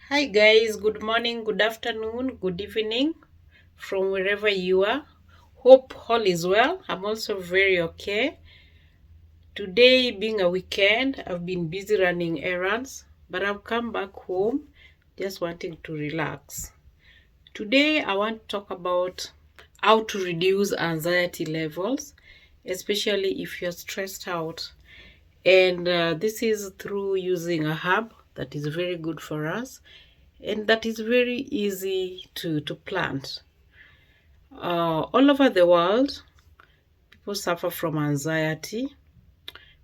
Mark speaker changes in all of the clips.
Speaker 1: Hi guys, good morning, good afternoon, good evening from wherever you are. Hope all is well. I'm also very okay. Today being a weekend, I've been busy running errands, but I've come back home just wanting to relax. Today I want to talk about how to reduce anxiety levels, especially if you're stressed out. And this is through using a herb that is very good for us and that is very easy to plant. All over the world, people suffer from anxiety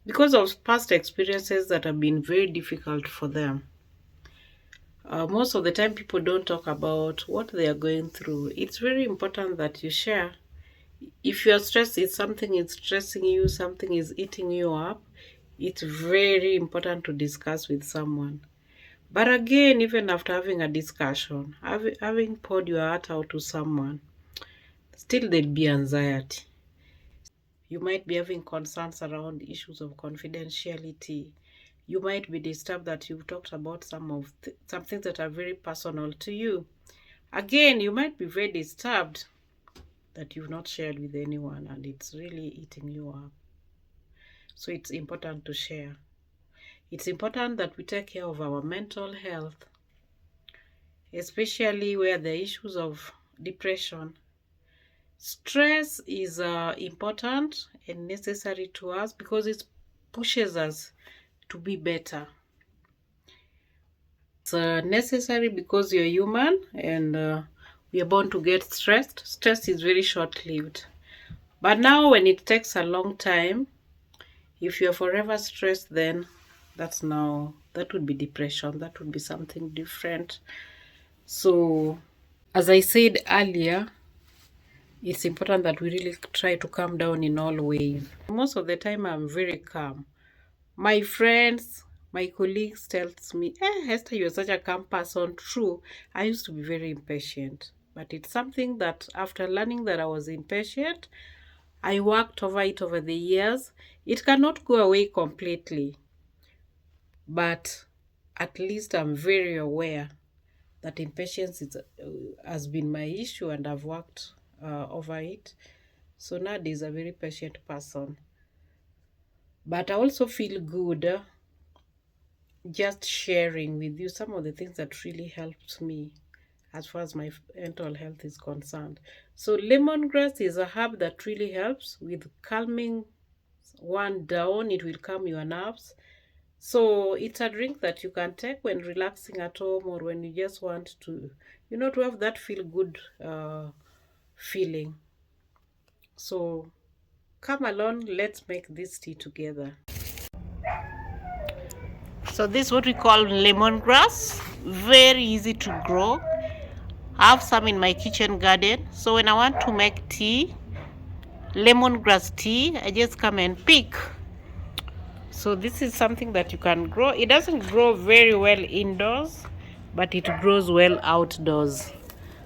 Speaker 1: because of past experiences that have been very difficult for them. Most of the time, people don't talk about what they are going through. It's very important that you share. If you're stressed, it's something is stressing you, something is eating you up, it's very important to discuss with someone. But again, even after having a discussion, having poured your heart out to someone, still there'd be anxiety. You might be having concerns around issues of confidentiality. You might be disturbed that you've talked about some things that are very personal to you. Again, you might be very disturbed that you've not shared with anyone and it's really eating you up. So it's important to share. It's important that we take care of our mental health, especially where the issues of depression. Stress is important and necessary to us because it pushes us to be better. It's necessary because you're human and we are born to get stressed. Stress is very short lived. But now, when it takes a long time, if you're forever stressed, then that would be depression. That would be something different. So, as I said earlier, it's important that we really try to calm down in all ways. Most of the time, I'm very calm. My friends, my colleagues tells me, Esther, you're such a calm person. True, I used to be very impatient. But it's something that after learning that I was impatient, I worked over it over the years. It cannot go away completely. But at least I'm very aware that has been my issue and I've worked over it. So nowadays, a very patient person. But I also feel good just sharing with you some of the things that really helped me as far as my mental health is concerned. So lemongrass is a herb that really helps with calming one down. It will calm your nerves. So it's a drink that you can take when relaxing at home or when you just want to have that feel good feeling. So come along, let's make this tea together. So this is what we call lemongrass. Very easy to grow. I have some in my kitchen garden. So when I want to make tea, lemongrass tea, I just come and pick. So this is something that you can grow. It doesn't grow very well indoors, but it grows well outdoors.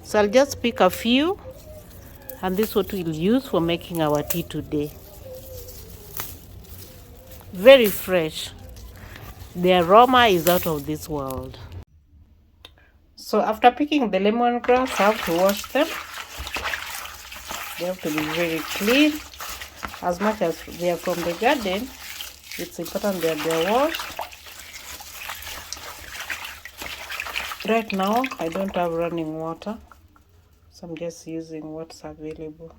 Speaker 1: So I'll just pick a few, and this is what we'll use for making our tea today. Very fresh. The aroma is out of this world. So after picking the lemongrass, I have to wash them. They have to be very clean. As much as they are from the garden, it's important that they're washed. Right now, I don't have running water, so I'm just using what's available.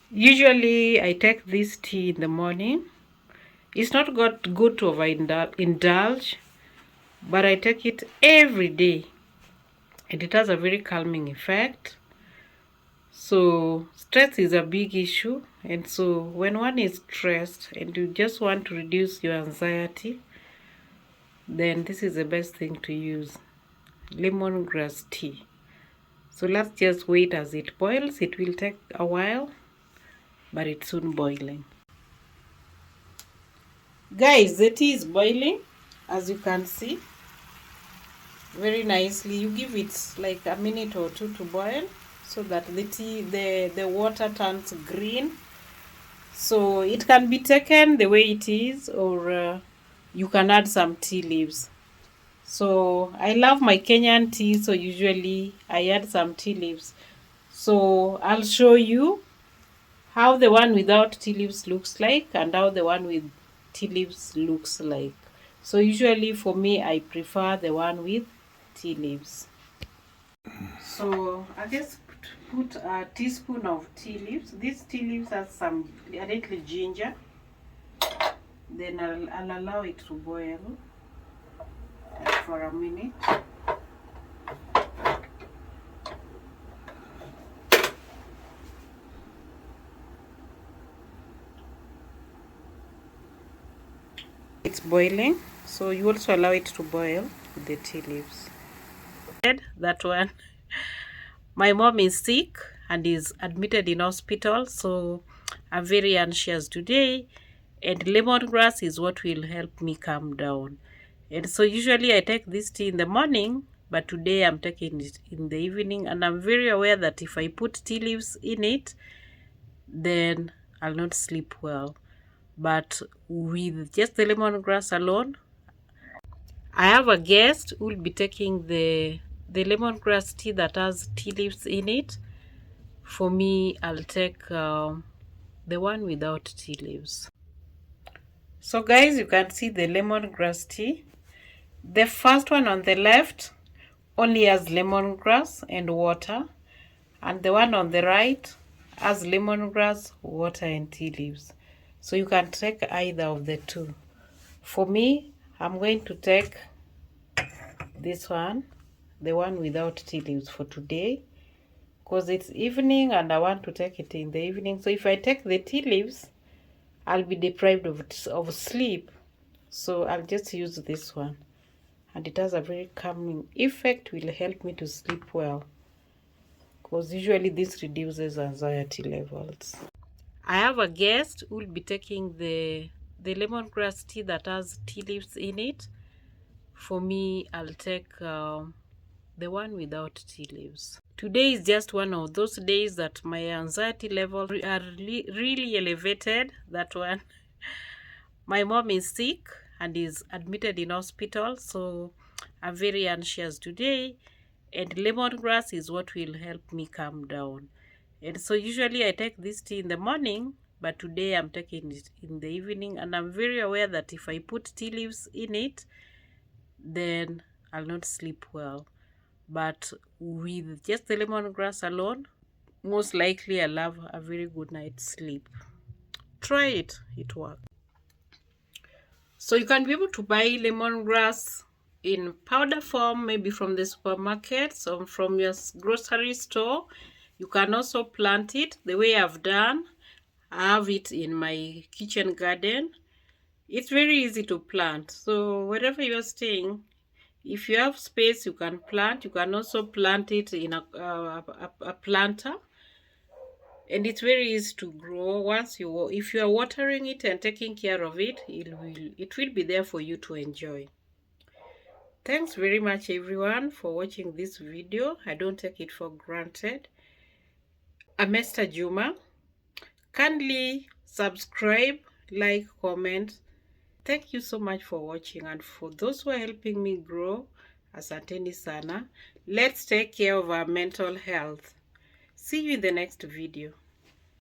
Speaker 1: Usually, I take this tea in the morning. It's not good to overindulge, but I take it every day, and it has a very calming effect. So stress is a big issue, and so when one is stressed and you just want to reduce your anxiety, then this is the best thing to use, lemongrass tea. So let's just wait as it boils. It will take a while, but it's soon boiling. Guys, the tea is boiling, as you can see, very nicely. You give it like a minute or two to boil so that the water turns green. So it can be taken the way it is, or you can add some tea leaves. So I love my Kenyan tea, so usually I add some tea leaves. So I'll show you how the one without tea leaves looks like and how the one with tea leaves looks like. So usually for me, I prefer the one with tea leaves. So I just put a teaspoon of tea leaves. These tea leaves have a little ginger. Then I'll allow it to boil for a minute. It's boiling, so you also allow it to boil with the tea leaves. That one. My mom is sick and is admitted in hospital, so I'm very anxious today, and lemongrass is what will help me calm down. And so usually I take this tea in the morning, but today I'm taking it in the evening, and I'm very aware that if I put tea leaves in it, then I'll not sleep well. But with just the lemongrass alone, I have a guest who will be taking the lemongrass tea that has tea leaves in it. For me, I'll take the one without tea leaves. So guys, you can see the lemongrass tea. The first one on the left only has lemongrass and water, and the one on the right has lemongrass, water, and tea leaves. So you can take either of the two. For me, I'm going to take this one, the one without tea leaves for today, because it's evening and I want to take it in the evening. So if I take the tea leaves, I'll be deprived of sleep. So I'll just use this one. And it has a very calming effect, will help me to sleep well. Because usually this reduces anxiety levels. I have a guest who will be taking the lemongrass tea that has tea leaves in it. For me, I'll take the one without tea leaves. Today is just one of those days that my anxiety levels are really elevated. That one. My mom is sick and is admitted in hospital, so I'm very anxious today, and lemongrass is what will help me calm down. And so usually I take this tea in the morning, but today I'm taking it in the evening, and I'm very aware that if I put tea leaves in it, then I'll not sleep well. But with just the lemongrass alone, most likely I'll have a very good night's sleep. Try it, it works. So you can be able to buy lemongrass in powder form, maybe from the supermarket or from your grocery store. You can also plant it the way I've done. I have it in my kitchen garden. It's very easy to plant. So wherever you're staying, if you have space, you can plant. You can also plant it in a planter. And it's very easy to grow. If you are watering it and taking care of it, it will be there for you to enjoy. Thanks very much everyone for watching this video. I don't take it for granted. I'm Esther Juma. Kindly subscribe, like, comment. Thank you so much for watching, and for those who are helping me grow, asanteni sana. Let's take care of our mental health. See you in the next video.